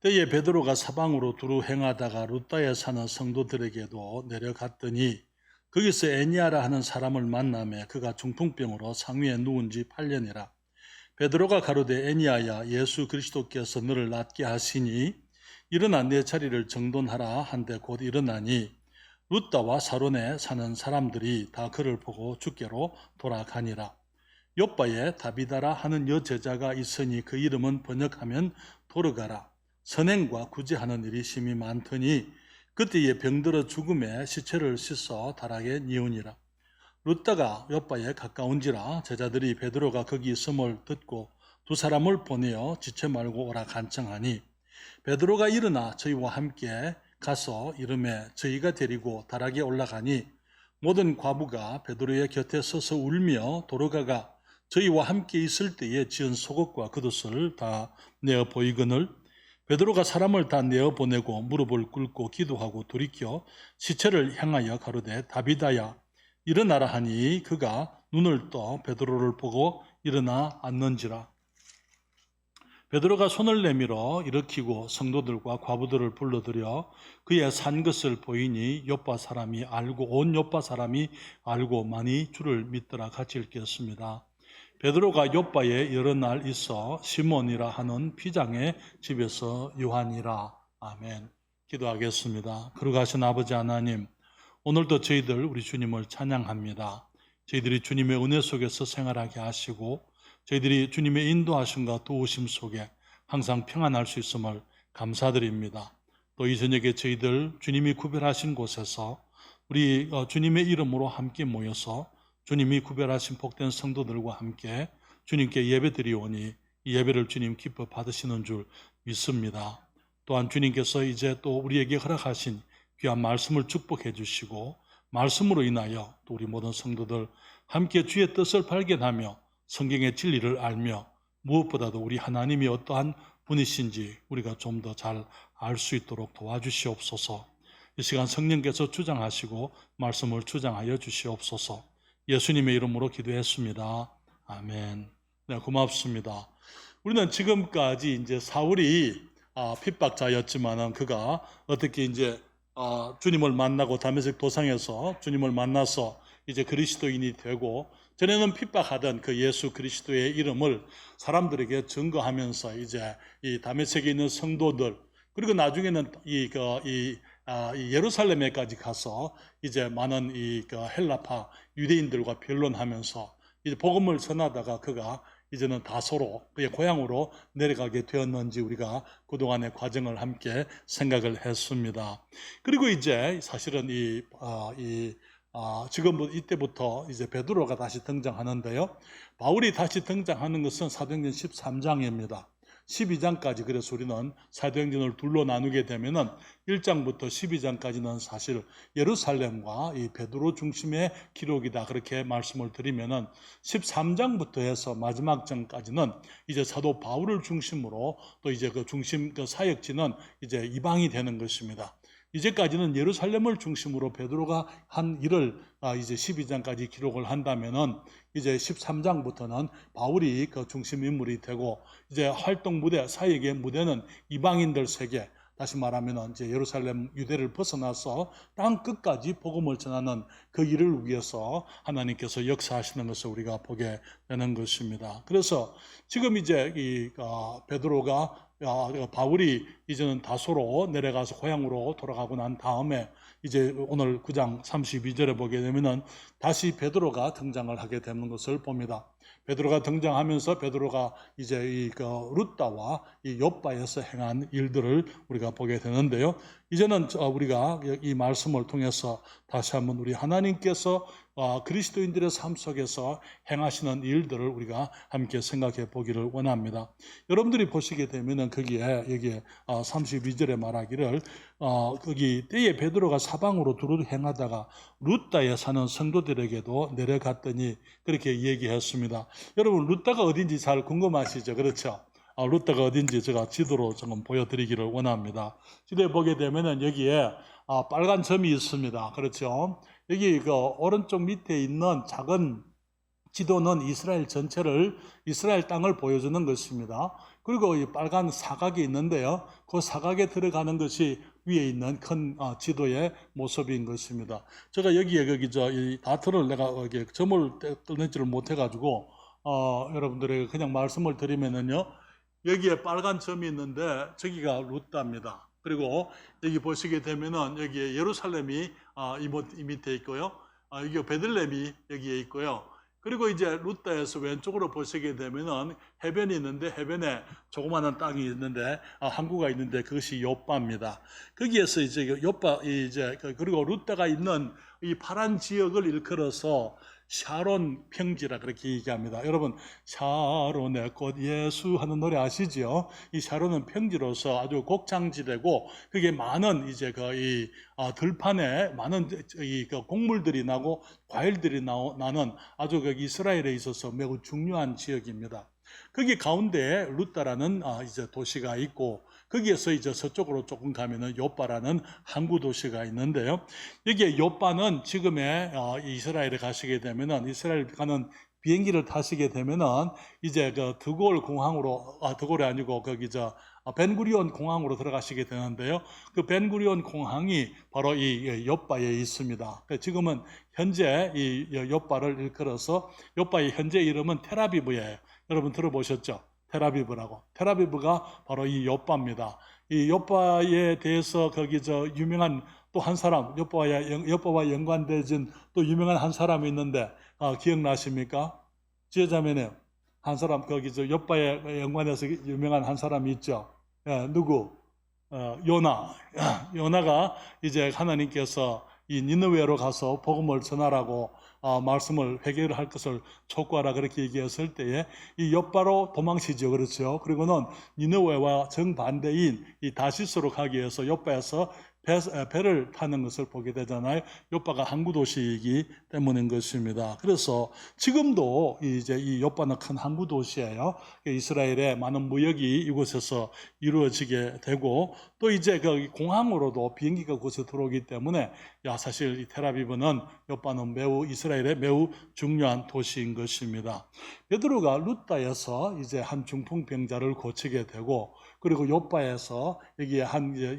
때에 베드로가 사방으로 두루 행하다가 루다에 사는 성도들에게도 내려갔더니 거기서 애니아라 하는 사람을 만나매 그가 중풍병으로 상위에 누운 지 8년이라. 베드로가 가로되 애니아야, 예수 그리스도께서 너를 낫게 하시니 일어나 내 자리를 정돈하라 한데 곧 일어나니 루다와 사론에 사는 사람들이 다 그를 보고 주께로 돌아가니라. 욥바에 다비다라 하는 여제자가 있으니 그 이름은 번역하면 도르가라. 선행과 구제하는 일이 심히 많더니 그때에 병들어 죽음에 시체를 씻어 다락에 뉘우니라. 루다가 욥바에 가까운지라 제자들이 베드로가 거기 있음을 듣고 두 사람을 보내어 지체 말고 오라 간청하니 베드로가 일어나 저희와 함께 가서 이름에 저희가 데리고 다락에 올라가니 모든 과부가 베드로의 곁에 서서 울며 도르가가 저희와 함께 있을 때에 지은 속옷과 겉옷을 다 내어 보이거늘 베드로가 사람을 다 내어 보내고 무릎을 꿇고 기도하고 돌이켜 시체를 향하여 가로되 다비다야 일어나라 하니 그가 눈을 떠 베드로를 보고 일어나 앉는지라. 베드로가 손을 내밀어 일으키고 성도들과 과부들을 불러들여 그의 산 것을 보이니 욥바 사람이 알고 온 욥바 사람이 알고 많이 주를 믿더라. 같이 읽겠습니다. 베드로가 욥바에 여러 날 있어 시몬이라 하는 피장의 집에서 유하니라. 아멘. 기도하겠습니다. 거룩하신 아버지 하나님, 오늘도 저희들 우리 주님을 찬양합니다. 저희들이 주님의 은혜 속에서 생활하게 하시고 저희들이 주님의 인도하심과 도우심 속에 항상 평안할 수 있음을 감사드립니다. 또 이 저녁에 저희들 주님이 구별하신 곳에서 우리 주님의 이름으로 함께 모여서 주님이 구별하신 복된 성도들과 함께 주님께 예배드리오니 이 예배를 주님 기뻐 받으시는 줄 믿습니다. 또한 주님께서 이제 또 우리에게 허락하신 귀한 말씀을 축복해 주시고 말씀으로 인하여 또 우리 모든 성도들 함께 주의 뜻을 발견하며 성경의 진리를 알며 무엇보다도 우리 하나님이 어떠한 분이신지 우리가 좀 더 잘 알 수 있도록 도와주시옵소서. 이 시간 성령께서 주장하시고 말씀을 주장하여 주시옵소서. 예수님의 이름으로 기도했습니다. 아멘. 네, 고맙습니다. 우리는 지금까지 이제 사울이 핍박자였지만은 그가 어떻게 이제 주님을 만나고 다메섹 도상에서 주님을 만나서 이제 그리스도인이 되고 전에는 핍박하던 그 예수 그리스도의 이름을 사람들에게 증거하면서 이제 이 다메섹에 있는 성도들 그리고 나중에는 예루살렘에까지 가서 이제 많은 헬라파 유대인들과 변론하면서 이제 복음을 전하다가 그가 이제는 다소로 그의 고향으로 내려가게 되었는지 우리가 그동안의 과정을 함께 생각을 했습니다. 그리고 이제 사실은 지금 이때부터 이제 베드로가 다시 등장하는데요. 바울이 다시 등장하는 것은 사도행전 13장입니다. 12장까지 그래서 우리는 사도행전을 둘로 나누게 되면은 1장부터 12장까지는 사실 예루살렘과 이 베드로 중심의 기록이다 그렇게 말씀을 드리면은 13장부터 해서 마지막 장까지는 이제 사도 바울을 중심으로 또 이제 그 중심 그 사역지는 이제 이방이 되는 것입니다. 이제까지는 예루살렘을 중심으로 베드로가 한 일을 이제 12장까지 기록을 한다면은 이제 13장부터는 바울이 그 중심 인물이 되고 이제 활동 무대, 사역의 무대는 이방인들 세계, 다시 말하면 이제 예루살렘 유대를 벗어나서 땅 끝까지 복음을 전하는 그 일을 위해서 하나님께서 역사하시는 것을 우리가 보게 되는 것입니다. 그래서 지금 이제 베드로가 바울이 이제는 다소로 내려가서 고향으로 돌아가고 난 다음에 이제 오늘 9장 32절에 보게 되면은 다시 베드로가 등장을 하게 되는 것을 봅니다. 베드로가 등장하면서 베드로가 이제 루다와 이 욥바에서 행한 일들을 우리가 보게 되는데요. 이제는 우리가 이 말씀을 통해서 다시 한번 우리 하나님께서 그리스도인들의 삶 속에서 행하시는 일들을 우리가 함께 생각해 보기를 원합니다. 여러분들이 보시게 되면은 여기에 32절에 말하기를 거기 때에 베드로가 사방으로 두루 행하다가 루다에 사는 성도들에게도 내려갔더니 그렇게 얘기했습니다. 여러분 루다가 어딘지 잘 궁금하시죠? 그렇죠? 루다가 어딘지 제가 지도로 조금 보여드리기를 원합니다. 지도에 보게 되면은 여기에 빨간 점이 있습니다. 그렇죠? 여기 그 오른쪽 밑에 있는 작은 지도는 이스라엘 전체를, 이스라엘 땅을 보여주는 것입니다. 그리고 이 빨간 사각이 있는데요. 그 사각에 들어가는 것이 위에 있는 큰 지도의 모습인 것입니다. 제가 여기에 이 다트를 내가 점을 떠내지를 못해가지고 여러분들에게 그냥 말씀을 드리면은요. 여기에 빨간 점이 있는데 저기가 루따입니다. 그리고 여기 보시게 되면은 여기에 예루살렘이 이 밑에 있고요. 여기 베들레헴이 여기에 있고요. 그리고 이제 루따에서 왼쪽으로 보시게 되면은 해변이 있는데 해변에 조그마한 땅이 있는데 항구가 있는데 그것이 요빠입니다. 거기에서 이제 요빠 그리고 루따가 있는 이 파란 지역을 일컬어서 샤론 평지라 그렇게 얘기합니다. 여러분 샤론의 꽃 예수 하는 노래 아시죠? 이 샤론은 평지로서 아주 곡창지대고 그게 많은 이제 이 들판에 많은 이 곡물들이 나고 과일들이 나는 아주 이스라엘에 있어서 매우 중요한 지역입니다. 거기 가운데에 루따라는 이제 도시가 있고 거기에서 이제 서쪽으로 조금 가면은 요빠라는 항구 도시가 있는데요. 여기에 요빠는 지금의 이스라엘에 가시게 되면은 이스라엘 가는 비행기를 타시게 되면은 이제 드골 공항으로 드골이 아니고 거기 벤구리온 공항으로 들어가시게 되는데요. 그 벤구리온 공항이 바로 이 요빠에 있습니다. 지금은 현재 이 요빠를 일컬어서 요빠의 현재 이름은 텔아비브예요. 여러분 들어보셨죠? 텔아비브라고. 텔아비브가 바로 이 요빠입니다. 이 요빠에 대해서 거기 유명한 또 한 사람, 요빠와 연관되진 또 유명한 한 사람이 있는데 기억나십니까? 지혜자매네요. 한 사람 거기 요빠에 연관해서 유명한 한 사람이 있죠. 누구? 요나. 요나가 이제 하나님께서 이 니느웨로 가서 복음을 전하라고 말씀을 회개를 할 것을 촉구하라 그렇게 얘기했을 때에 이 요빠로 도망치죠. 그렇죠. 그리고는 니느웨와 정반대인 이 다시스로 가기 위해서 요빠에서 배를 타는 것을 보게 되잖아요. 요빠가 항구 도시이기 때문인 것입니다. 그래서 지금도 이제 이 요빠는 큰 항구 도시예요. 이스라엘의 많은 무역이 이곳에서 이루어지게 되고 또 이제 그 공항으로도 비행기가 그곳에 들어오기 때문에 사실 이 텔아비브는 요빠는 매우 이스라엘의 매우 중요한 도시인 것입니다. 베드로가 루따에서 이제 한 중풍병자를 고치게 되고 그리고 요빠에서 여기에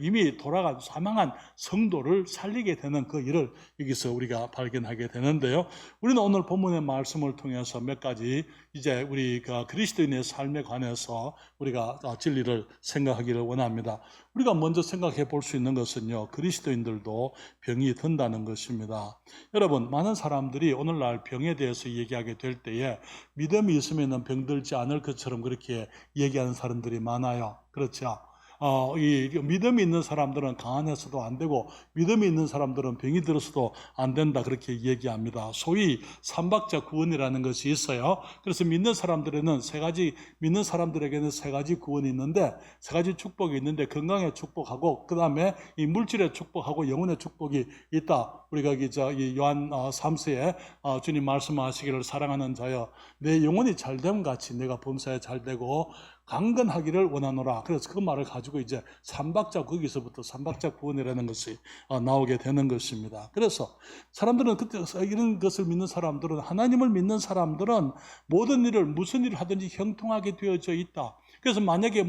이미 돌아간 사망한 성도를 살리게 되는 그 일을 여기서 우리가 발견하게 되는데요. 우리는 오늘 본문의 말씀을 통해서 몇 가지 이제 우리 그리스도인의 삶에 관해서 우리가 진리를 생각하기를 원합니다. 우리가 먼저 생각해 볼 수 있는 것은요, 그리스도인들도 병이 든다는 것입니다. 여러분, 많은 사람들이 오늘날 병에 대해서 얘기하게 될 때에 믿음이 있으면 병들지 않을 것처럼 그렇게 얘기하는 사람들이 많아요. 그렇죠? 이 믿음이 있는 사람들은 강한해서도 안 되고 믿음이 있는 사람들은 병이 들어서도 안 된다 그렇게 얘기합니다. 소위 삼박자 구원이라는 것이 있어요. 그래서 믿는 사람들에게는 세 가지 구원이 있는데 세 가지 축복이 있는데 건강의 축복하고 그 다음에 이 물질의 축복하고 영혼의 축복이 있다. 우리가 이 요한 3서에 주님 말씀하시기를 사랑하는 자여 내 영혼이 잘됨 같이 내가 범사에 잘되고 강건하기를 원하노라. 그래서 그 말을 가지고 이제 거기서부터 삼박자 구원이라는 것이 나오게 되는 것입니다. 그래서 사람들은 그때 이런 것을 믿는 사람들은 하나님을 믿는 사람들은 모든 일을 무슨 일을 하든지 형통하게 되어져 있다. 그래서 만약에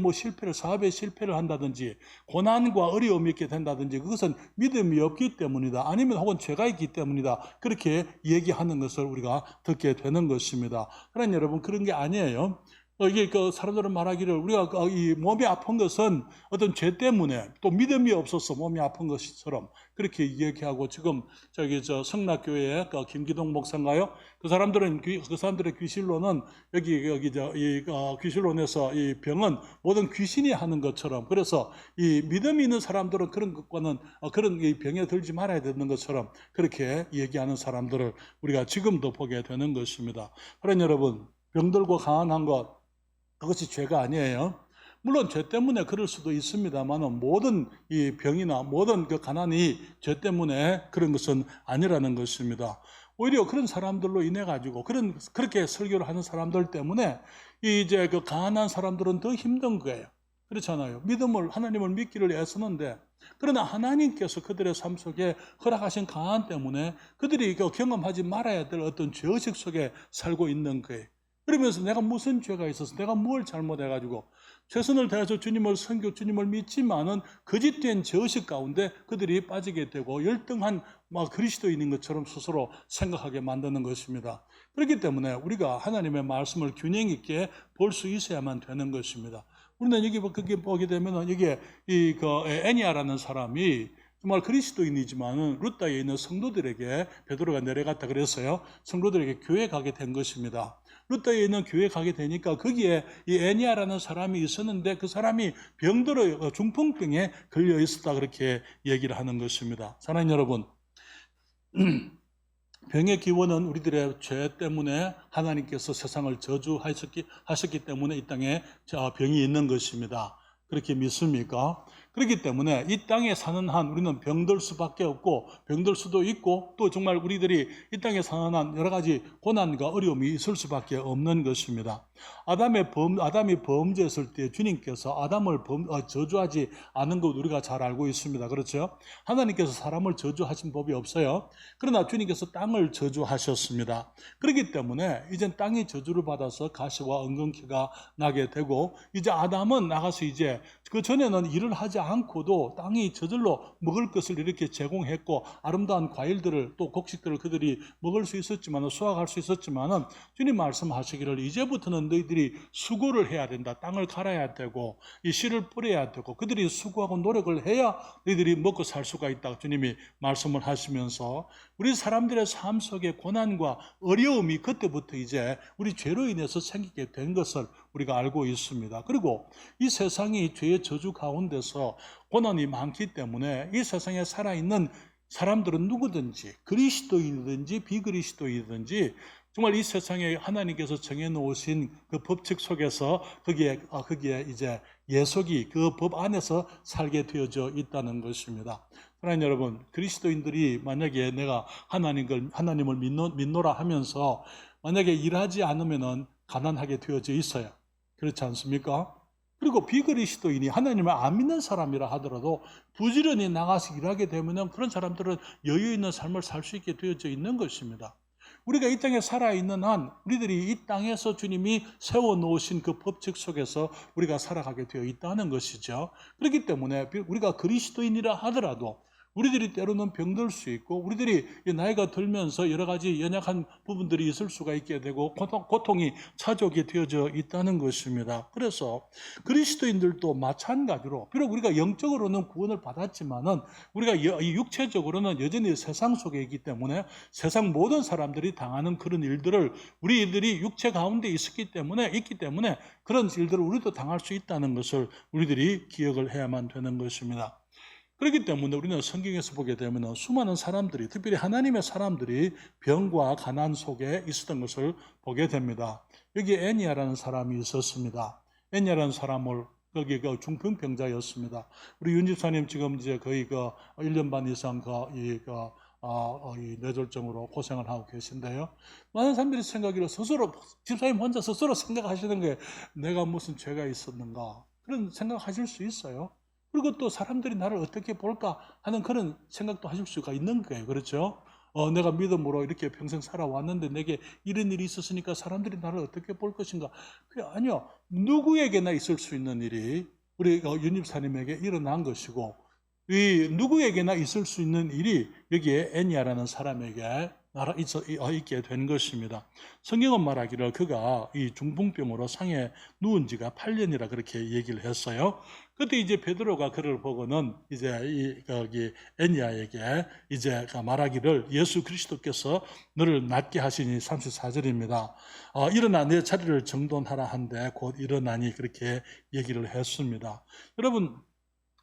사업에 실패를 한다든지 고난과 어려움이 있게 된다든지 그것은 믿음이 없기 때문이다. 아니면 혹은 죄가 있기 때문이다. 그렇게 얘기하는 것을 우리가 듣게 되는 것입니다. 그러나 여러분 그런 게 아니에요. 이게 사람들은 말하기를 우리가 이 몸이 아픈 것은 어떤 죄 때문에 또 믿음이 없어서 몸이 아픈 것처럼 그렇게 얘기하고 지금 성락교회의 김기동 목사인가요? 그 사람들의 귀신론은 귀신론에서 이 병은 모든 귀신이 하는 것처럼 그래서 이 믿음이 있는 사람들은 그런 것과는 그런 이 병에 들지 말아야 되는 것처럼 그렇게 얘기하는 사람들을 우리가 지금도 보게 되는 것입니다. 그러니 여러분 병들고 가난한 것 그것이 죄가 아니에요. 물론 죄 때문에 그럴 수도 있습니다만 모든 이 병이나 모든 그 가난이 죄 때문에 그런 것은 아니라는 것입니다. 오히려 그런 사람들로 인해 가지고 그렇게 설교를 하는 사람들 때문에 이제 그 가난한 사람들은 더 힘든 거예요. 그렇잖아요. 하나님을 믿기를 애쓰는데, 그러나 하나님께서 그들의 삶 속에 허락하신 강한 때문에 그들이 경험하지 말아야 될 어떤 죄의식 속에 살고 있는 거예요. 그러면서 내가 무슨 죄가 있어서 내가 뭘 잘못해가지고 최선을 다해서 주님을 주님을 믿지만은 거짓된 죄의식 가운데 그들이 빠지게 되고 열등한 그리스도인인 것처럼 스스로 생각하게 만드는 것입니다. 그렇기 때문에 우리가 하나님의 말씀을 균형 있게 볼 수 있어야만 되는 것입니다. 우리는 여기 그게 보게 되면은 이게 애니아라는 사람이 정말 그리스도인이지만은 루다에 있는 성도들에게 베드로가 내려갔다 그랬어요. 성도들에게 교회 가게 된 것입니다. 루다에 있는 교회 가게 되니까 거기에 이 애니아라는 사람이 있었는데 그 사람이 병들어 중풍병에 걸려 있었다 그렇게 얘기를 하는 것입니다. 사랑하는 여러분, 병의 기원은 우리들의 죄 때문에 하나님께서 세상을 저주하셨기 때문에 이 땅에 병이 있는 것입니다. 그렇게 믿습니까? 그렇기 때문에 이 땅에 사는 한 우리는 병들 수밖에 없고 병들 수도 있고 또 정말 우리들이 이 땅에 사는 한 여러 가지 고난과 어려움이 있을 수밖에 없는 것입니다. 아담이 범죄했을 때 주님께서 아담을 저주하지 않은 것 우리가 잘 알고 있습니다. 그렇죠? 하나님께서 사람을 저주하신 법이 없어요. 그러나 주님께서 땅을 저주하셨습니다. 그렇기 때문에 이젠 땅이 저주를 받아서 가시와 엉겅퀴가 나게 되고 이제 아담은 나가서 이제 그 전에는 일을 하지 않고도 땅이 저절로 먹을 것을 이렇게 제공했고 아름다운 과일들을 또 곡식들을 그들이 먹을 수 있었지만 수확할 수 있었지만은 주님 말씀하시기를 이제부터는 너희들이 수고를 해야 된다. 땅을 갈아야 되고 이 씨를 뿌려야 되고 그들이 수고하고 노력을 해야 너희들이 먹고 살 수가 있다. 주님이 말씀을 하시면서 우리 사람들의 삶 속에 고난과 어려움이 그때부터 이제 우리 죄로 인해서 생기게 된 것을 우리가 알고 있습니다. 그리고 이 세상이 죄의 저주 가운데서 고난이 많기 때문에 이 세상에 살아있는 사람들은 누구든지 그리스도인이든지 비그리스도인이든지 정말 이 세상에 하나님께서 정해놓으신 그 법칙 속에서 거기에 이제 예속이 그 법 안에서 살게 되어져 있다는 것입니다. 하나님 여러분, 그리스도인들이 만약에 내가 하나님을 믿노라 하면서 만약에 일하지 않으면은 가난하게 되어져 있어요. 그렇지 않습니까? 그리고 비그리스도인이 하나님을 안 믿는 사람이라 하더라도 부지런히 나가서 일하게 되면 그런 사람들은 여유 있는 삶을 살 수 있게 되어져 있는 것입니다. 우리가 이 땅에 살아있는 한 우리들이 이 땅에서 주님이 세워놓으신 그 법칙 속에서 우리가 살아가게 되어 있다는 것이죠. 그렇기 때문에 우리가 그리스도인이라 하더라도 우리들이 때로는 병들 수 있고 우리들이 나이가 들면서 여러 가지 연약한 부분들이 있을 수가 있게 되고 고통이 찾아오게 되어져 있다는 것입니다. 그래서 그리스도인들도 마찬가지로 비록 우리가 영적으로는 구원을 받았지만은 우리가 육체적으로는 여전히 세상 속에 있기 때문에 세상 모든 사람들이 당하는 그런 일들을 우리들이 육체 가운데 있기 때문에 그런 일들을 우리도 당할 수 있다는 것을 우리들이 기억을 해야만 되는 것입니다. 그렇기 때문에 우리는 성경에서 보게 되면 수많은 사람들이 특별히 하나님의 사람들이 병과 가난 속에 있었던 것을 보게 됩니다. 여기 애니아라는 사람이 있었습니다. 애니아라는 사람을 거기 중풍병자였습니다. 우리 윤 집사님 지금 이제 거의 1년 반 이상 이 뇌졸중으로 고생을 하고 계신데요. 많은 사람들이 생각하기로 집사님 혼자 스스로 생각하시는 게 내가 무슨 죄가 있었는가 그런 생각하실 수 있어요. 그리고 또 사람들이 나를 어떻게 볼까 하는 그런 생각도 하실 수가 있는 거예요. 그렇죠? 내가 믿음으로 이렇게 평생 살아왔는데 내게 이런 일이 있었으니까 사람들이 나를 어떻게 볼 것인가? 그게 아니요. 누구에게나 있을 수 있는 일이 우리 윤 집사님에게 일어난 것이고 이 누구에게나 있을 수 있는 일이 여기에 애니아라는 사람에게 있게 된 것입니다. 성경은 말하기를 그가 이 중풍병으로 상에 누운 지가 8년이라 그렇게 얘기를 했어요. 그때 이제 베드로가 그를 보고는 이제 여기 애니아에게 이제 말하기를 예수 그리스도께서 너를 낫게 하시니 34절입니다. 일어나 내 자리를 정돈하라 한데 곧 일어나니 그렇게 얘기를 했습니다. 여러분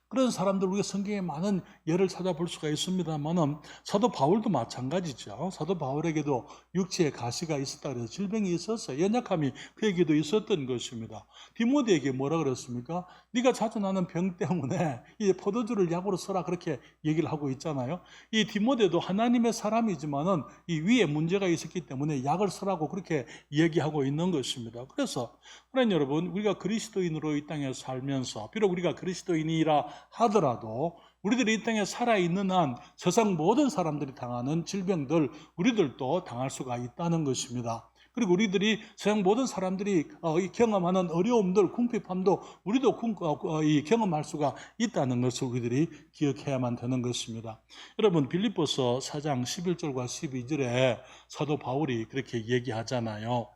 그런 사람들 우리가 성경에 많은 예를 찾아볼 수가 있습니다만은 사도 바울도 마찬가지죠. 사도 바울에게도 육체에 가시가 있었다 그래서 질병이 있었어요. 연약함이 그에게도 있었던 것입니다. 디모데에게 뭐라 그랬습니까? 네가 자주 나는 병 때문에 이 포도주를 약으로 써라 그렇게 얘기를 하고 있잖아요. 이 디모데도 하나님의 사람이지만은 이 위에 문제가 있었기 때문에 약을 쓰라고 그렇게 얘기하고 있는 것입니다. 그래서 그러니 여러분, 우리가 그리스도인으로 이 땅에 살면서 비록 우리가 그리스도인이라 하더라도 우리들이 이 땅에 살아있는 한 세상 모든 사람들이 당하는 질병들 우리들도 당할 수가 있다는 것입니다. 그리고 우리들이 세상 모든 사람들이 경험하는 어려움들, 궁핍함도 우리도 경험할 수가 있다는 것을 우리들이 기억해야만 되는 것입니다. 여러분, 빌립보서 4장 11절과 12절에 사도 바울이 그렇게 얘기하잖아요.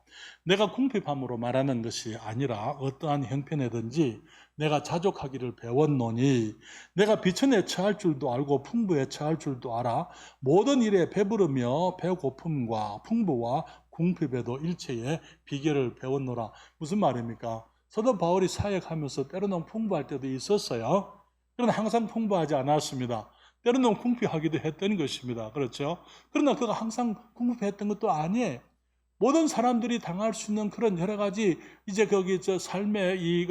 내가 궁핍함으로 말하는 것이 아니라 어떠한 형편이든지 내가 자족하기를 배웠노니 내가 비천에 처할 줄도 알고 풍부에 처할 줄도 알아 모든 일에 배부르며 배고픔과 풍부와 궁핍에도 일체의 비결을 배웠노라. 무슨 말입니까? 사도 바울이 사역하면서 때로는 풍부할 때도 있었어요. 그러나 항상 풍부하지 않았습니다. 때로는 궁핍하기도 했던 것입니다. 그렇죠? 그러나 그가 항상 궁핍했던 것도 아니에요. 모든 사람들이 당할 수 있는 그런 여러 가지 이제 거기 삶의 이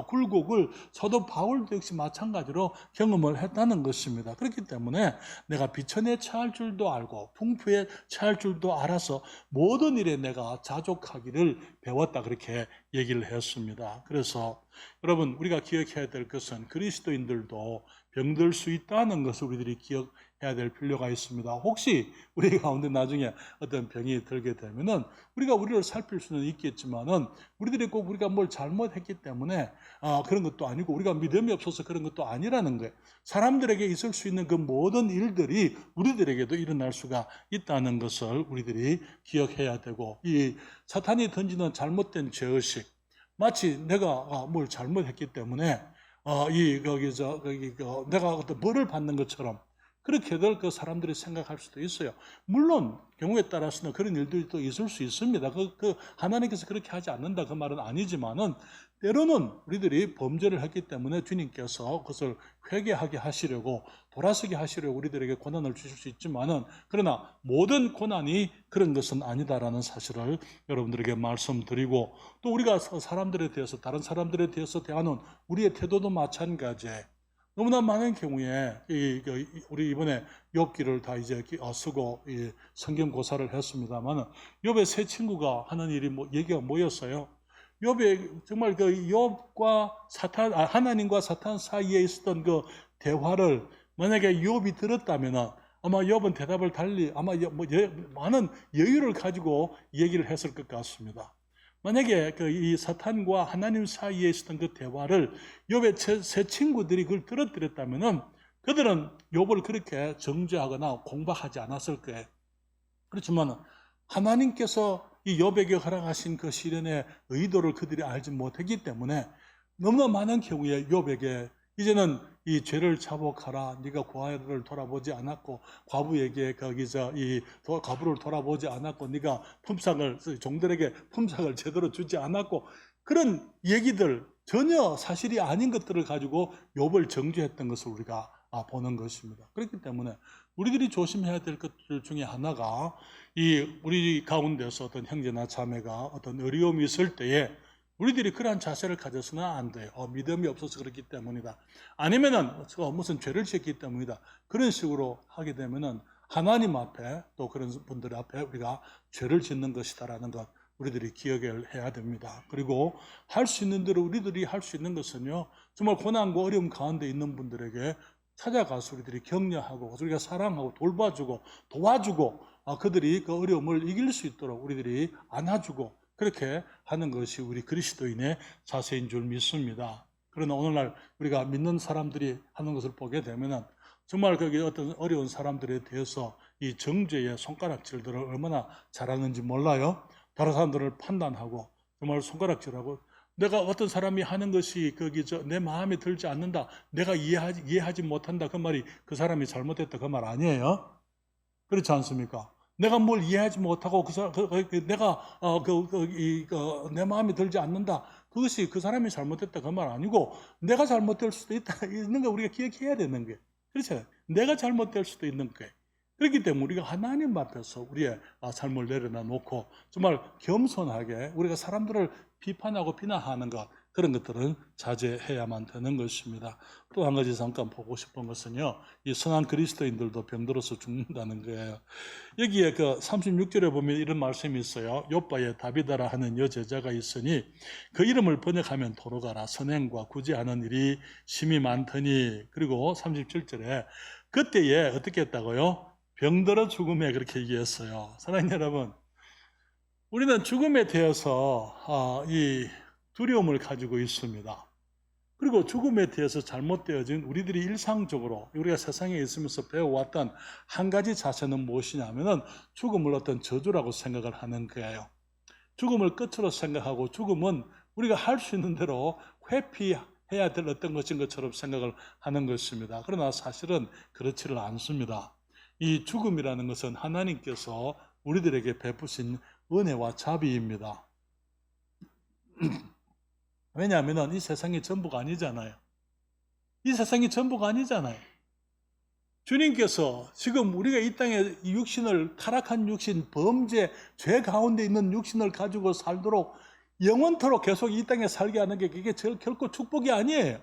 굴곡을 사도 바울도 역시 마찬가지로 경험을 했다는 것입니다. 그렇기 때문에 내가 비천에 처할 줄도 알고 풍부에 처할 줄도 알아서 모든 일에 내가 자족하기를 배웠다 그렇게 얘기를 했습니다. 그래서 여러분, 우리가 기억해야 될 것은 그리스도인들도 병들 수 있다는 것을 우리들이 기억해야 될 필요가 있습니다. 혹시 우리 가운데 나중에 어떤 병이 들게 되면은 우리가 우리를 살필 수는 있겠지만은 우리들이 꼭 우리가 뭘 잘못했기 때문에 그런 것도 아니고 우리가 믿음이 없어서 그런 것도 아니라는 거예요. 사람들에게 있을 수 있는 그 모든 일들이 우리들에게도 일어날 수가 있다는 것을 우리들이 기억해야 되고, 이 사탄이 던지는 잘못된 죄의식, 마치 내가 뭘 잘못했기 때문에 내가 어떤 벌을 받는 것처럼 그렇게들 그 사람들이 생각할 수도 있어요. 물론 경우에 따라서는 그런 일들도 있을 수 있습니다. 하나님께서 그렇게 하지 않는다 그 말은 아니지만은 때로는 우리들이 범죄를 했기 때문에 주님께서 그것을 회개하게 하시려고 돌아서게 하시려고 우리들에게 고난을 주실 수 있지만은, 그러나 모든 고난이 그런 것은 아니다라는 사실을 여러분들에게 말씀드리고, 또 우리가 사람들에 대해서 다른 사람들에 대해서 대하는 우리의 태도도 마찬가지예요. 너무나 많은 경우에 우리 이번에 욥기를 다 이제 쓰고 성경 고사를 했습니다만 욥의 세 친구가 하는 일이 얘기가 뭐였어요? 욥의 정말 그 욥과 하나님과 사탄 사이에 있었던 그 대화를 만약에 욥이 들었다면 아마 욥은 대답을 달리 아마 많은 여유를 가지고 얘기를 했을 것 같습니다. 만약에 이 사탄과 하나님 사이에 있었던 그 대화를 욥의 세 친구들이 그걸 들었더랬다면은 그들은 욥을 그렇게 정죄하거나 공박하지 않았을 거예요. 그렇지만 하나님께서 이 욥에게 허락하신 그 시련의 의도를 그들이 알지 못했기 때문에 너무나 많은 경우에 욥에게 이제는 이 죄를 자복하라. 네가 고아를 돌아보지 않았고 과부에게 과부를 돌아보지 않았고 네가 종들에게 품삯을 제대로 주지 않았고, 그런 얘기들 전혀 사실이 아닌 것들을 가지고 욥을 정죄했던 것을 우리가 보는 것입니다. 그렇기 때문에 우리들이 조심해야 될 것들 중에 하나가 우리 가운데서 어떤 형제나 자매가 어떤 어려움이 있을 때에 우리들이 그러한 자세를 가져서는 안 돼요. 믿음이 없어서 그렇기 때문이다. 아니면은 무슨 죄를 지었기 때문이다. 그런 식으로 하게 되면은 하나님 앞에 또 그런 분들 앞에 우리가 죄를 짓는 것이다라는 것 우리들이 기억을 해야 됩니다. 그리고 할 수 있는 대로 우리들이 할 수 있는 것은요, 정말 고난과 어려움 가운데 있는 분들에게 찾아가서 우리들이 격려하고 우리가 사랑하고 돌봐주고 도와주고 그들이 그 어려움을 이길 수 있도록 우리들이 안아주고 그렇게 하는 것이 우리 그리스도인의 자세인 줄 믿습니다. 그러나 오늘날 우리가 믿는 사람들이 하는 것을 보게 되면은 정말 거기 어떤 어려운 사람들에 대해서 이 정죄의 손가락질들을 얼마나 잘하는지 몰라요. 다른 사람들을 판단하고 정말 손가락질하고, 내가 어떤 사람이 하는 것이 내 마음에 들지 않는다, 내가 이해하지 못한다 그 말이 그 사람이 잘못했다 그 말 아니에요? 그렇지 않습니까? 내가 뭘 이해하지 못하고 내가 내 마음에 들지 않는다. 그것이 그 사람이 잘못했다 그 말 아니고 내가 잘못될 수도 있는 거 우리가 기억해야 되는 거예요. 그렇죠? 내가 잘못될 수도 있는 거예요. 그렇기 때문에 우리가 하나님 앞에서 우리의 삶을 내려놔 놓고 정말 겸손하게 우리가 사람들을 비판하고 비난하는 것, 그런 것들은 자제해야만 되는 것입니다. 또 한 가지 잠깐 보고 싶은 것은요, 이 선한 그리스도인들도 병들어서 죽는다는 거예요. 여기에 그 36절에 보면 이런 말씀이 있어요. 욥바에 다비다라 하는 여제자가 있으니 그 이름을 번역하면 도로가라. 선행과 구제하는 일이 심히 많더니. 그리고 37절에 그때에 어떻게 했다고요? 병들어 죽음에, 그렇게 얘기했어요. 사랑하는 여러분, 우리는 죽음에 대해서 이 두려움을 가지고 있습니다. 그리고 죽음에 대해서 잘못되어진 우리들이 일상적으로 우리가 세상에 있으면서 배워왔던 한 가지 자세는 무엇이냐면은 죽음을 어떤 저주라고 생각을 하는 거예요. 죽음을 끝으로 생각하고 죽음은 우리가 할 수 있는 대로 회피해야 될 어떤 것인 것처럼 생각을 하는 것입니다. 그러나 사실은 그렇지를 않습니다. 이 죽음이라는 것은 하나님께서 우리들에게 베푸신 은혜와 자비입니다. 왜냐하면 이 세상이 전부가 아니잖아요. 이 세상이 전부가 아니잖아요. 주님께서 지금 우리가 이 땅에 육신을, 타락한 육신, 범죄, 죄 가운데 있는 육신을 가지고 살도록 영원토록 계속 이 땅에 살게 하는 게 그게 결코 축복이 아니에요.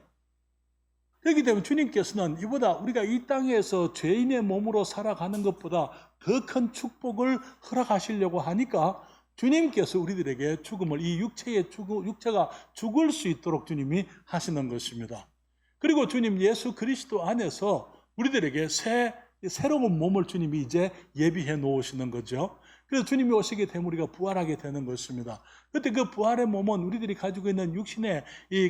그렇기 때문에 주님께서는 이보다 우리가 이 땅에서 죄인의 몸으로 살아가는 것보다 더 큰 축복을 허락하시려고 하니까 주님께서 우리들에게 죽음을, 이 육체가 죽을 수 있도록 주님이 하시는 것입니다. 그리고 주님 예수 그리스도 안에서 우리들에게 새로운 몸을 주님이 이제 예비해 놓으시는 거죠. 그래서 주님이 오시게 되면 우리가 부활하게 되는 것입니다. 그때 그 부활의 몸은 우리들이 가지고 있는 육신의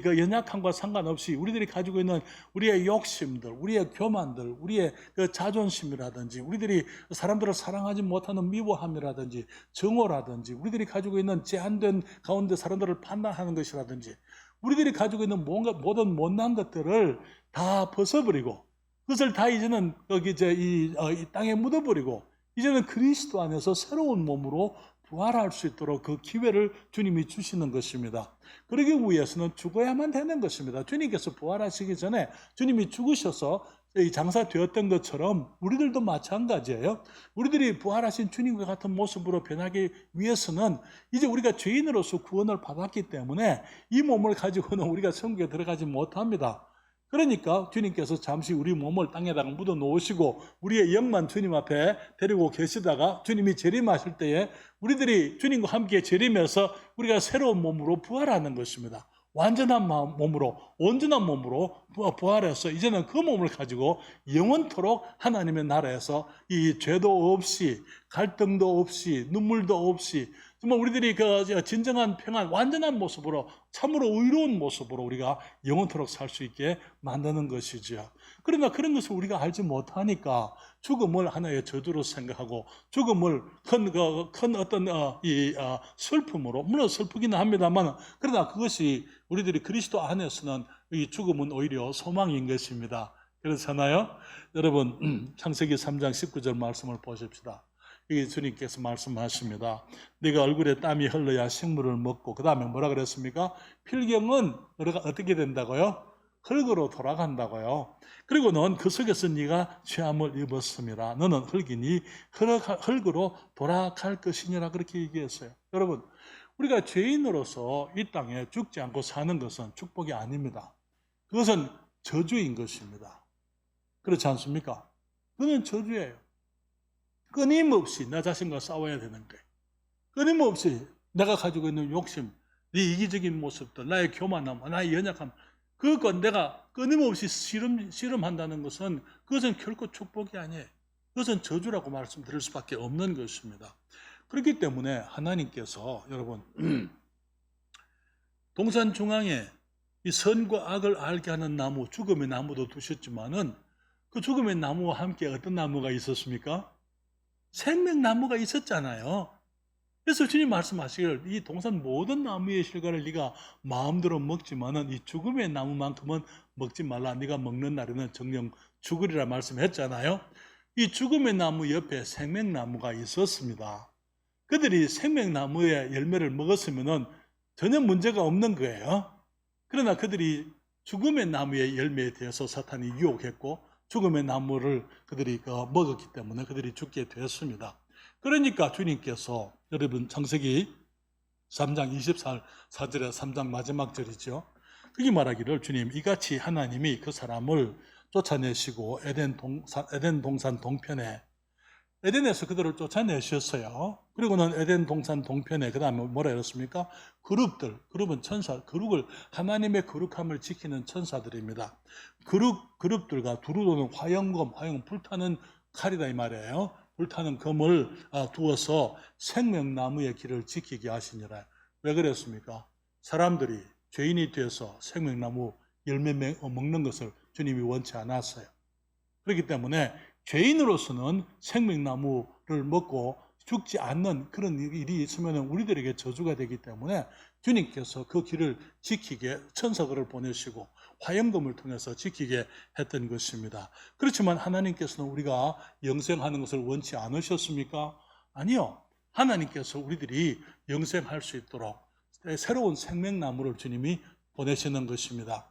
그 연약함과 상관없이 우리들이 가지고 있는 우리의 욕심들, 우리의 교만들, 우리의 그 자존심이라든지, 우리들이 사람들을 사랑하지 못하는 미워함이라든지, 정오라든지, 우리들이 가지고 있는 제한된 가운데 사람들을 판단하는 것이라든지, 우리들이 가지고 있는 모든 못난 것들을 다 벗어버리고, 그것을 다 이제는 이 땅에 묻어버리고, 이제는 그리스도 안에서 새로운 몸으로 부활할 수 있도록 그 기회를 주님이 주시는 것입니다. 그러기 위해서는 죽어야만 되는 것입니다. 주님께서 부활하시기 전에 주님이 죽으셔서 장사되었던 것처럼 우리들도 마찬가지예요. 우리들이 부활하신 주님과 같은 모습으로 변하기 위해서는 이제 우리가 죄인으로서 구원을 받았기 때문에 이 몸을 가지고는 우리가 천국에 들어가지 못합니다. 그러니까 주님께서 잠시 우리 몸을 땅에다가 묻어 놓으시고 우리의 영만 주님 앞에 데리고 계시다가 주님이 재림하실 때에 우리들이 주님과 함께 재림해서 우리가 새로운 몸으로 부활하는 것입니다. 완전한 몸으로, 온전한 몸으로 부활해서 이제는 그 몸을 가지고 영원토록 하나님의 나라에서 이 죄도 없이, 갈등도 없이, 눈물도 없이, 정말 우리들이 그 진정한 평안, 완전한 모습으로, 참으로 의로운 모습으로 우리가 영원토록 살 수 있게 만드는 것이죠. 그러나 그런 것을 우리가 알지 못하니까 죽음을 하나의 저주로 생각하고 죽음을 큰 어떤 슬픔으로, 물론 슬프기는 합니다만, 그러나 그것이 우리들이 그리스도 안에서는 이 죽음은 오히려 소망인 것입니다. 그렇잖아요? 여러분, 창세기 3장 19절 말씀을 보십시다. 이 주님께서 말씀하십니다. 네가 얼굴에 땀이 흘러야 식물을 먹고, 그 다음에 뭐라 그랬습니까? 필경은 어떻게 된다고요? 흙으로 돌아간다고요. 그리고 넌 그 속에서 네가 죄함을 입었음이라. 너는 흙이니 흙으로 돌아갈 것이니라. 그렇게 얘기했어요. 여러분, 우리가 죄인으로서 이 땅에 죽지 않고 사는 것은 축복이 아닙니다. 그것은 저주인 것입니다. 그렇지 않습니까? 그건 저주예요. 끊임없이 나 자신과 싸워야 되는 거예요. 끊임없이 내가 가지고 있는 욕심, 네 이기적인 모습들, 나의 교만함, 나의 연약함, 그것과 내가 끊임없이 씨름한다는 것은 그것은 결코 축복이 아니에요. 그것은 저주라고 말씀드릴 수밖에 없는 것입니다. 그렇기 때문에 하나님께서 여러분 동산 중앙에 이 선과 악을 알게 하는 나무, 죽음의 나무도 두셨지만은 그 죽음의 나무와 함께 어떤 나무가 있었습니까? 생명나무가 있었잖아요. 그래서 주님 말씀하시길 이 동산 모든 나무의 실과를 네가 마음대로 먹지만은 이 죽음의 나무만큼은 먹지 말라. 네가 먹는 날에는 정령 죽으리라 말씀했잖아요. 이 죽음의 나무 옆에 생명나무가 있었습니다. 그들이 생명나무의 열매를 먹었으면 전혀 문제가 없는 거예요. 그러나 그들이 죽음의 나무의 열매에 대해서 사탄이 유혹했고 죽음의 나무를 그들이 먹었기 때문에 그들이 죽게 되었습니다. 그러니까 주님께서 여러분 창세기 3장 24절에 3장 마지막 절이죠. 거기 말하기를 주님 이같이 하나님이 그 사람을 쫓아내시고 에덴 동산 동편에 에덴에서 그들을 쫓아내셨어요. 그리고는 에덴 동산 동편에 그 다음에 뭐라 그랬습니까? 그룹은 천사, 그룹을 하나님의 거룩함을 지키는 천사들입니다. 그룹들과 두루도는 화염검 불타는 칼이다 이 말이에요. 불타는 검을 두어서 생명나무의 길을 지키게 하시니라. 왜 그랬습니까? 사람들이 죄인이 되어서 생명나무 열매 먹는 것을 주님이 원치 않았어요. 그렇기 때문에 죄인으로서는 생명나무를 먹고 죽지 않는 그런 일이 있으면 우리들에게 저주가 되기 때문에 주님께서 그 길을 지키게 천사들을 보내시고 화염검을 통해서 지키게 했던 것입니다. 그렇지만 하나님께서는 우리가 영생하는 것을 원치 않으셨습니까? 아니요. 하나님께서 우리들이 영생할 수 있도록 새로운 생명나무를 주님이 보내시는 것입니다.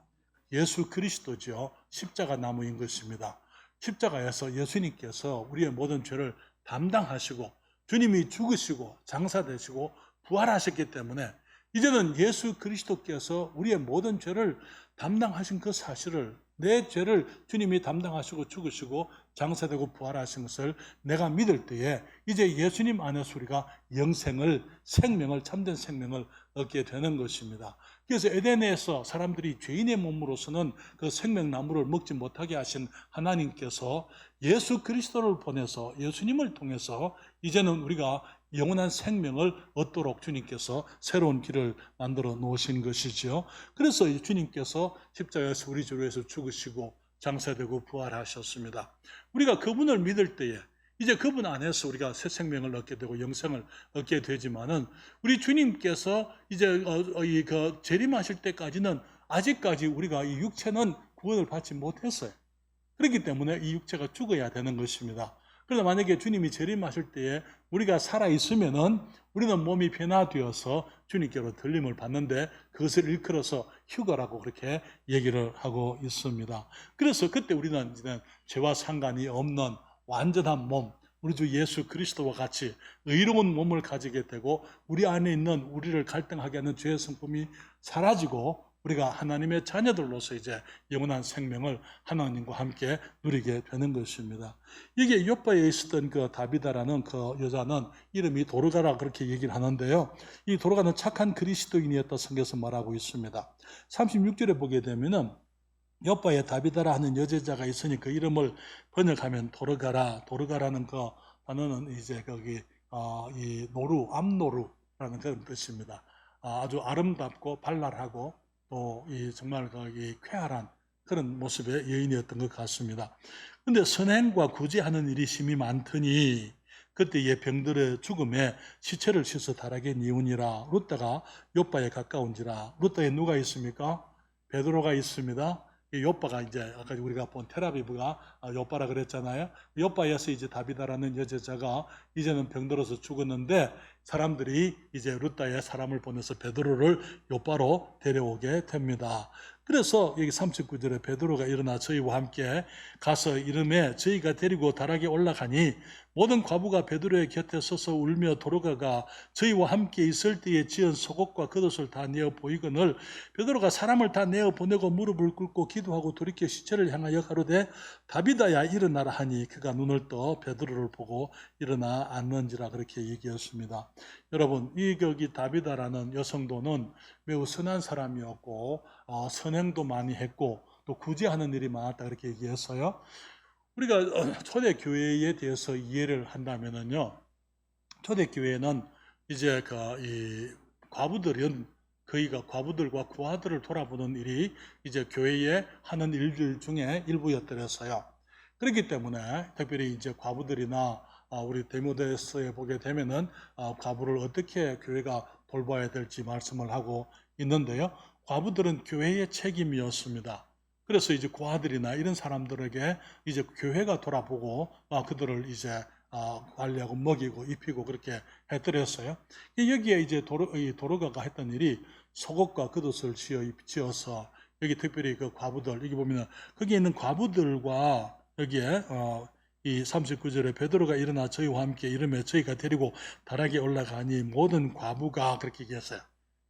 예수 그리스도죠. 십자가 나무인 것입니다. 십자가에서 예수님께서 우리의 모든 죄를 담당하시고 주님이 죽으시고 장사되시고 부활하셨기 때문에 이제는 예수 그리스도께서 우리의 모든 죄를 담당하신 그 사실을 내 죄를 주님이 담당하시고 죽으시고 장사되고 부활하신 것을 내가 믿을 때에 이제 예수님 안에서 우리가 영생을 생명을 참된 생명을 얻게 되는 것입니다. 그래서 에덴에서 사람들이 죄인의 몸으로서는 그 생명나무를 먹지 못하게 하신 하나님께서 예수 그리스도를 보내서 예수님을 통해서 이제는 우리가 영원한 생명을 얻도록 주님께서 새로운 길을 만들어 놓으신 것이죠. 그래서 주님께서 십자가에서 우리 죄를 위해서 죽으시고 장사되고 부활하셨습니다. 우리가 그분을 믿을 때에 이제 그분 안에서 우리가 새 생명을 얻게 되고 영생을 얻게 되지만은 우리 주님께서 이제 재림하실 때까지는 아직까지 우리가 이 육체는 구원을 받지 못했어요. 그렇기 때문에 이 육체가 죽어야 되는 것입니다. 그러나 만약에 주님이 재림하실 때에 우리가 살아있으면은 우리는 몸이 변화되어서 주님께로 들림을 받는데 그것을 일컬어서 휴거라고 그렇게 얘기를 하고 있습니다. 그래서 그때 우리는 이제 죄와 상관이 없는 완전한 몸, 우리 주 예수 그리스도와 같이 의로운 몸을 가지게 되고 우리 안에 있는 우리를 갈등하게 하는 죄의 성품이 사라지고 우리가 하나님의 자녀들로서 이제 영원한 생명을 하나님과 함께 누리게 되는 것입니다. 이게 욥바에 있었던 그 다비다라는 그 여자는 이름이 도르가라 그렇게 얘기를 하는데요. 이 도르가는 착한 그리스도인이었다 성경에서 말하고 있습니다. 36절에 보게 되면은 욥바에 다비다라 하는 여제자가 있으니 그 이름을 번역하면 도르가라는 그 단어는 이제 거기 이 암노루라는 그런 뜻입니다. 아주 아름답고 발랄하고 또 정말 이 쾌활한 그런 모습의 여인이었던 것 같습니다. 그런데 선행과 구제하는 일이 심히 많더니 그때의 병들의 죽음에 시체를 씻어 다락에 뉘우니라. 룻다가 욥바에 가까운지라. 룻다에 누가 있습니까? 베드로가 있습니다. 욥바가 이제 아까 우리가 본 텔아비브가 욥바라 그랬잖아요. 욥바에서 이제 다비다라는 여제자가 이제는 병들어서 죽었는데 사람들이 이제 룻다에 사람을 보내서 베드로를 욥바로 데려오게 됩니다. 그래서 여기 39절에 베드로가 일어나 저희와 함께 가서 이름에 저희가 데리고 다락에 올라가니 모든 과부가 베드로의 곁에 서서 울며 도로가가 저희와 함께 있을 때에 지은 속옷과 겉옷을 다 내어 보이거늘 베드로가 사람을 다 내어 보내고 무릎을 꿇고 기도하고 돌이켜 시체를 향하여 가로되 다비다야 일어나라 하니 그가 눈을 떠 베드로를 보고 일어나 앉는지라 그렇게 얘기했습니다. 여러분 이 다비다라는 여성도는 매우 선한 사람이었고 선행도 많이 했고 또 구제하는 일이 많았다 그렇게 얘기했어요. 우리가 초대교회에 대해서 이해를 한다면은요, 초대교회는 이제 이 과부들은 거의가 과부들과 구하들을 돌아보는 일이 이제 교회에 하는 일들 중에 일부였더랬어요. 그렇기 때문에 특별히 이제 과부들이나 우리 디모데서에 보게 되면은 과부를 어떻게 교회가 돌봐야 될지 말씀을 하고 있는데요. 과부들은 교회의 책임이었습니다. 그래서 이제 고아들이나 이런 사람들에게 이제 교회가 돌아보고 그들을 이제 관리하고 먹이고 입히고 그렇게 해드렸어요. 여기에 이제 도로가가 했던 일이 속옷과 겉옷을 지어서 여기 특별히 그 과부들, 여기 보면은 거기 있는 과부들과 여기에 이 39절에 베드로가 일어나 저희와 함께 이르며 저희가 데리고 다락에 올라가니 모든 과부가 그렇게 얘기했어요.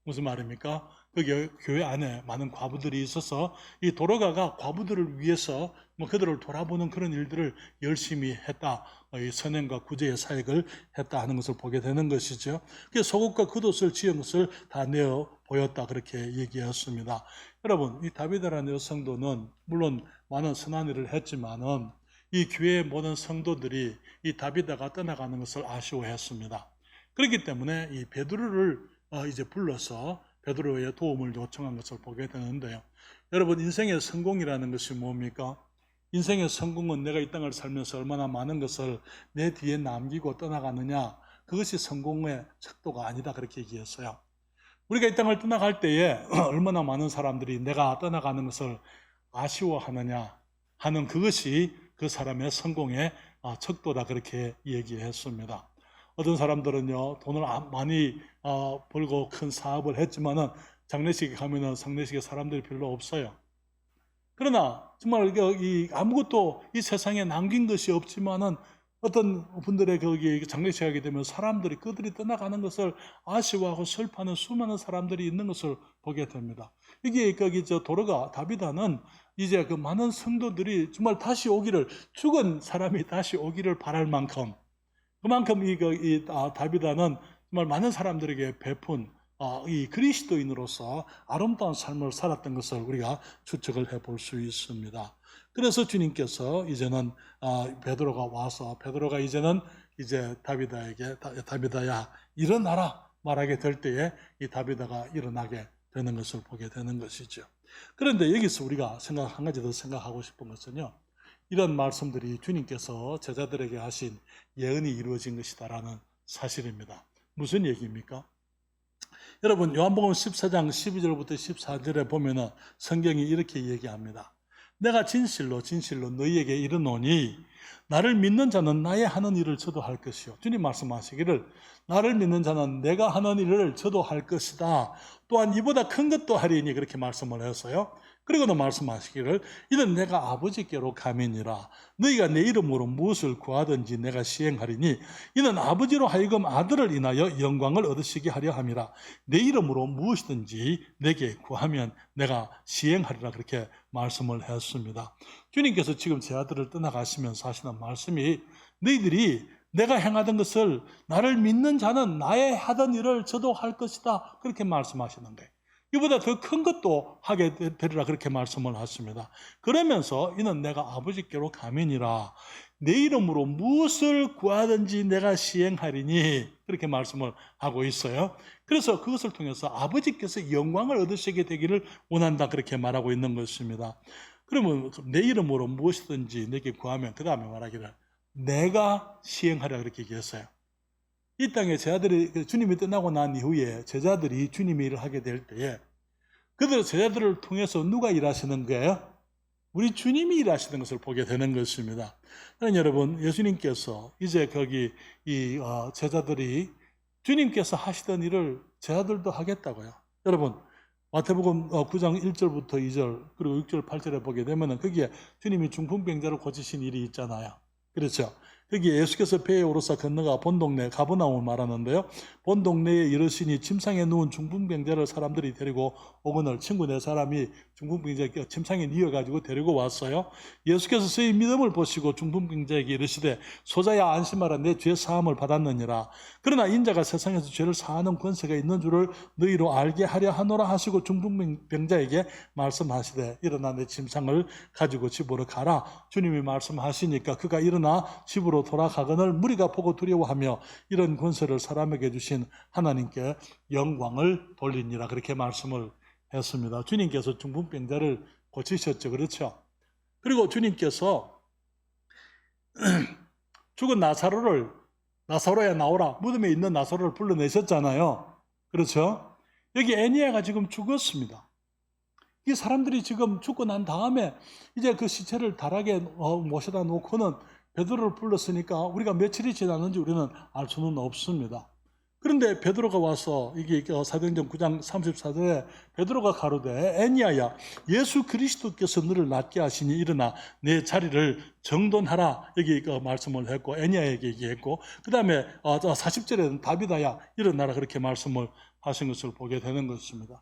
무슨 말입니까? 거기 교회 안에 많은 과부들이 있어서 이 도로가가 과부들을 위해서 그들을 돌아보는 그런 일들을 열심히 했다. 이 선행과 구제의 사역을 했다 하는 것을 보게 되는 것이죠. 그래서 속옷과 겉옷을 지은 것을 다 내어 보였다 그렇게 얘기했습니다. 여러분, 이 다비드라는 여성도는 물론 많은 선한 일을 했지만은 이 교회의 모든 성도들이 이 다비드가 떠나가는 것을 아쉬워했습니다. 그렇기 때문에 이 베드로를 이제 불러서 베드로의 도움을 요청한 것을 보게 되는데요. 여러분, 인생의 성공이라는 것이 뭡니까? 인생의 성공은 내가 이 땅을 살면서 얼마나 많은 것을 내 뒤에 남기고 떠나가느냐, 그것이 성공의 척도가 아니다 그렇게 얘기했어요. 우리가 이 땅을 떠나갈 때에 얼마나 많은 사람들이 내가 떠나가는 것을 아쉬워하느냐 하는 그것이 그 사람의 성공의 척도다 그렇게 얘기했습니다. 어떤 사람들은요, 돈을 많이 벌고 큰 사업을 했지만은 장례식에 가면은 장례식에 사람들이 별로 없어요. 그러나 정말 아무것도 이 세상에 남긴 것이 없지만은 어떤 분들의 거기 장례식 하게 되면 사람들이 그들이 떠나가는 것을 아쉬워하고 슬퍼하는 수많은 사람들이 있는 것을 보게 됩니다. 이게 거기 도로가 다비다는 이제 그 많은 성도들이 정말 다시 오기를, 죽은 사람이 다시 오기를 바랄 만큼, 그만큼 다비다는 정말 많은 사람들에게 베푼 이 그리스도인으로서 아름다운 삶을 살았던 것을 우리가 추측을 해볼 수 있습니다. 그래서 주님께서 이제는 베드로가 와서 베드로가 이제는 이제 다비다에게 다비다야 일어나라 말하게 될 때에 이 다비다가 일어나게 되는 것을 보게 되는 것이죠. 그런데 여기서 우리가 한 가지 더 생각하고 싶은 것은요, 이런 말씀들이 주님께서 제자들에게 하신 예언이 이루어진 것이다라는 사실입니다. 무슨 얘기입니까? 여러분, 요한복음 14장 12절부터 14절에 보면은 성경이 이렇게 얘기합니다. 내가 진실로 너희에게 이르노니 나를 믿는 자는 나의 하는 일을 저도 할 것이요. 주님 말씀하시기를 나를 믿는 자는 내가 하는 일을 저도 할 것이다. 또한 이보다 큰 것도 하리니 그렇게 말씀을 했어요. 그리고는 말씀하시기를 이는 내가 아버지께로 가미니라. 너희가 내 이름으로 무엇을 구하든지 내가 시행하리니 이는 아버지로 하여금 아들을 인하여 영광을 얻으시게 하려 함이라. 내 이름으로 무엇이든지 내게 구하면 내가 시행하리라 그렇게 말씀을 했습니다. 주님께서 지금 제 아들을 떠나가시면서 하시는 말씀이 너희들이 내가 행하던 것을 나를 믿는 자는 나의 하던 일을 저도 할 것이다 그렇게 말씀하시는 거예요. 이보다 더 큰 것도 하게 되리라 그렇게 말씀을 하십니다. 그러면서 이는 내가 아버지께로 가면이라 내 이름으로 무엇을 구하든지 내가 시행하리니 그렇게 말씀을 하고 있어요. 그래서 그것을 통해서 아버지께서 영광을 얻으시게 되기를 원한다 그렇게 말하고 있는 것입니다. 그러면 내 이름으로 무엇이든지 내게 구하면 그 다음에 말하기를 내가 시행하라 그렇게 얘기했어요. 이 땅에 제자들이 주님이 떠나고 난 이후에 제자들이 주님의 일을 하게 될 때에 그들 제자들을 통해서 누가 일하시는 거예요? 우리 주님이 일하시는 것을 보게 되는 것입니다. 그러니까 여러분, 예수님께서 이제 거기 제자들이 주님께서 하시던 일을 제자들도 하겠다고요. 여러분, 마태복음 9장 1절부터 2절 그리고 6절 8절에 보게 되면 거기에 주님이 중풍병자를 고치신 일이 있잖아요. 그렇죠? 거기에 예수께서 배에 오르사 건너가 본 동네 가버나움을 말하는데요. 본 동네에 이르시니 침상에 누운 중풍병자를 사람들이 데리고 오거늘 친구 네 사람이 중풍병자 침상에 뉘어가지고 데리고 왔어요. 예수께서 저희 믿음을 보시고 중풍병자에게 이르시되 소자야 안심하라 내 죄 사함을 받았느니라. 그러나 인자가 세상에서 죄를 사하는 권세가 있는 줄을 너희로 알게 하려 하노라 하시고 중풍병자에게 말씀하시되 일어나 내 침상을 가지고 집으로 가라. 주님이 말씀하시니까 그가 일어나 집으로 돌아가거늘 무리가 보고 두려워하며 이런 권세를 사람에게 주신 하나님께 영광을 돌리니라 그렇게 말씀을 했습니다. 주님께서 중풍병자를 고치셨죠. 그렇죠? 그리고 주님께서 죽은 나사로야 나오라 무덤에 있는 나사로를 불러내셨잖아요. 그렇죠? 여기 애니야가 지금 죽었습니다. 이 사람들이 지금 죽고 난 다음에 이제 그 시체를 다락에 모셔다 놓고는 베드로를 불렀으니까 우리가 며칠이 지났는지 우리는 알 수는 없습니다. 그런데 베드로가 와서 이게 사도행전 9장 34절에 베드로가 가로되 애니야야 예수 그리스도께서 너를 낫게 하시니 일어나 내 자리를 정돈하라 여기 말씀을 했고 애니야에게 얘기했고 그 다음에 40절에는 다비다야 일어나라 그렇게 말씀을 하신 것을 보게 되는 것입니다.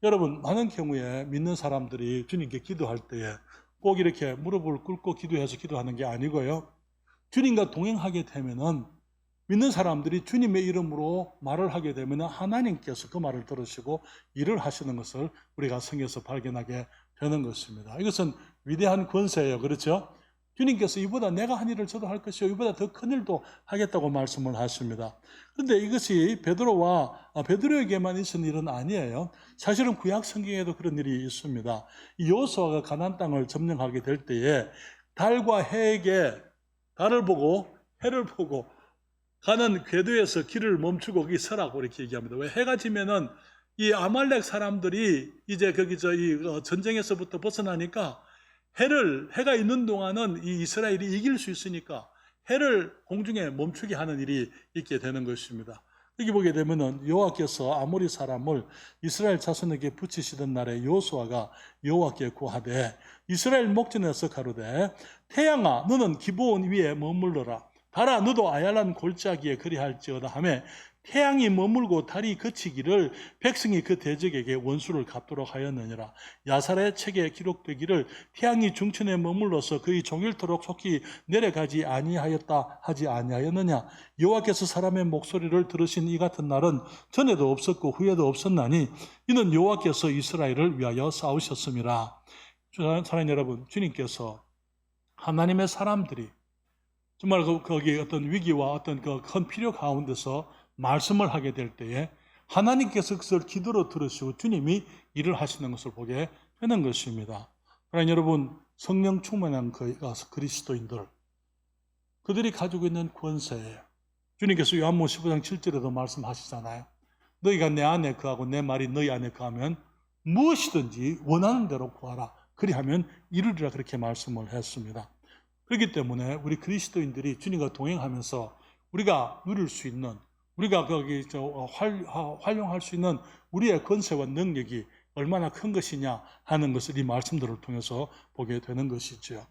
여러분 많은 경우에 믿는 사람들이 주님께 기도할 때에 꼭 이렇게 무릎을 꿇고 기도해서 기도하는 게 아니고요. 주님과 동행하게 되면은 믿는 사람들이 주님의 이름으로 말을 하게 되면 하나님께서 그 말을 들으시고 일을 하시는 것을 우리가 성경에서 발견하게 되는 것입니다. 이것은 위대한 권세예요. 그렇죠? 주님께서 이보다 내가 한 일을 저도 할 것이요 이보다 더 큰 일도 하겠다고 말씀을 하십니다. 그런데 이것이 베드로에게만 있은 일은 아니에요. 사실은 구약 성경에도 그런 일이 있습니다. 여호수아가 가나안 땅을 점령하게 될 때에 달과 해에게 달을 보고 해를 보고 가는 궤도에서 길을 멈추고 거기 서라고 이렇게 얘기합니다. 왜 해가 지면은 이 아말렉 사람들이 이제 거기서 이 전쟁에서부터 벗어나니까 해가 있는 동안은 이 이스라엘이 이길 수 있으니까 해를 공중에 멈추게 하는 일이 있게 되는 것입니다. 여기 보게 되면은 여호와께서 아모리 사람을 이스라엘 자손에게 붙이시던 날에 여호수아가 여호와께 구하되 이스라엘 목전에서 가로되 태양아 너는 기브온 위에 머물러라 달아 너도 아얄란 골짜기에 그리할지어다 하며 태양이 머물고 달이 그치기를 백성이 그 대적에게 원수를 갚도록 하였느니라. 야살의 책에 기록되기를 태양이 중천에 머물러서 그의 종일토록 속히 내려가지 아니하였다 하지 아니하였느냐. 여호와께서 사람의 목소리를 들으신 이 같은 날은 전에도 없었고 후에도 없었나니 이는 여호와께서 이스라엘을 위하여 싸우셨음이라. 사랑하는 여러분, 주님께서 하나님의 사람들이 정말 거기 어떤 위기와 어떤 그 큰 필요 가운데서 말씀을 하게 될 때에 하나님께서 그것을 기도로 들으시고 주님이 일을 하시는 것을 보게 되는 것입니다. 그러나 여러분 성령 충만한 그리스도인들 그들이 가지고 있는 권세예요. 주님께서 요한복음 15장 7절에도 말씀하시잖아요. 너희가 내 안에 거하고 내 말이 너희 안에 거하면 무엇이든지 원하는 대로 구하라. 그리하면 이루리라 그렇게 말씀을 했습니다. 그렇기 때문에 우리 그리스도인들이 주님과 동행하면서 우리가 누릴 수 있는 우리가 거기 활용할 수 있는 우리의 권세와 능력이 얼마나 큰 것이냐 하는 것을 이 말씀들을 통해서 보게 되는 것이죠.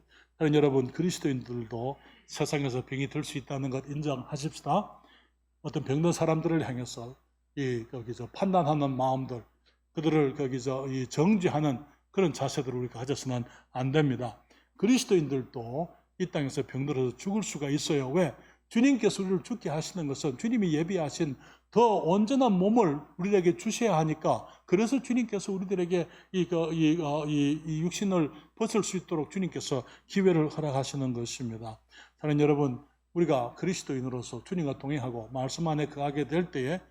여러분 그리스도인들도 세상에서 병이 들 수 있다는 것 인정하십시다. 어떤 병든 사람들을 향해서 거기서 판단하는 마음들, 그들을 거기서 정죄하는 그런 자세들을 우리가 가져서는 안 됩니다. 그리스도인들도 이 땅에서 병들어서 죽을 수가 있어요. 왜? 주님께서 우리를 죽게 하시는 것은 주님이 예비하신 더 온전한 몸을 우리에게 주셔야 하니까 그래서 주님께서 우리들에게 이 육신을 벗을 수 있도록 주님께서 기회를 허락하시는 것입니다. 사랑하는 여러분, 우리가 그리스도인으로서 주님과 동행하고 말씀 안에 거하게 될 때에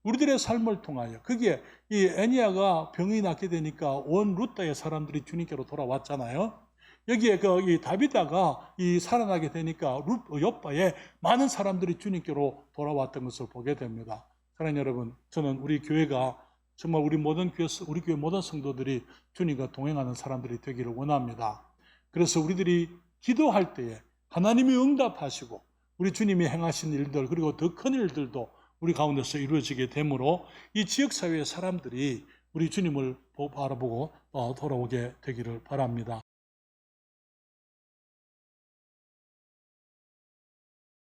우리들의 삶을 통하여 거기에 이 애니야가 병이 낫게 되니까 온 루다의 사람들이 주님께로 돌아왔잖아요. 여기에 이 다비다가 살아나게 되니까 욥바에 많은 사람들이 주님께로 돌아왔던 것을 보게 됩니다. 사랑하는 여러분, 저는 우리 교회가 정말 우리 교회 모든 성도들이 주님과 동행하는 사람들이 되기를 원합니다. 그래서 우리들이 기도할 때에 하나님이 응답하시고 우리 주님이 행하신 일들 그리고 더 큰 일들도 우리 가운데서 이루어지게 되므로 이 지역사회의 사람들이 우리 주님을 바라보고 돌아오게 되기를 바랍니다.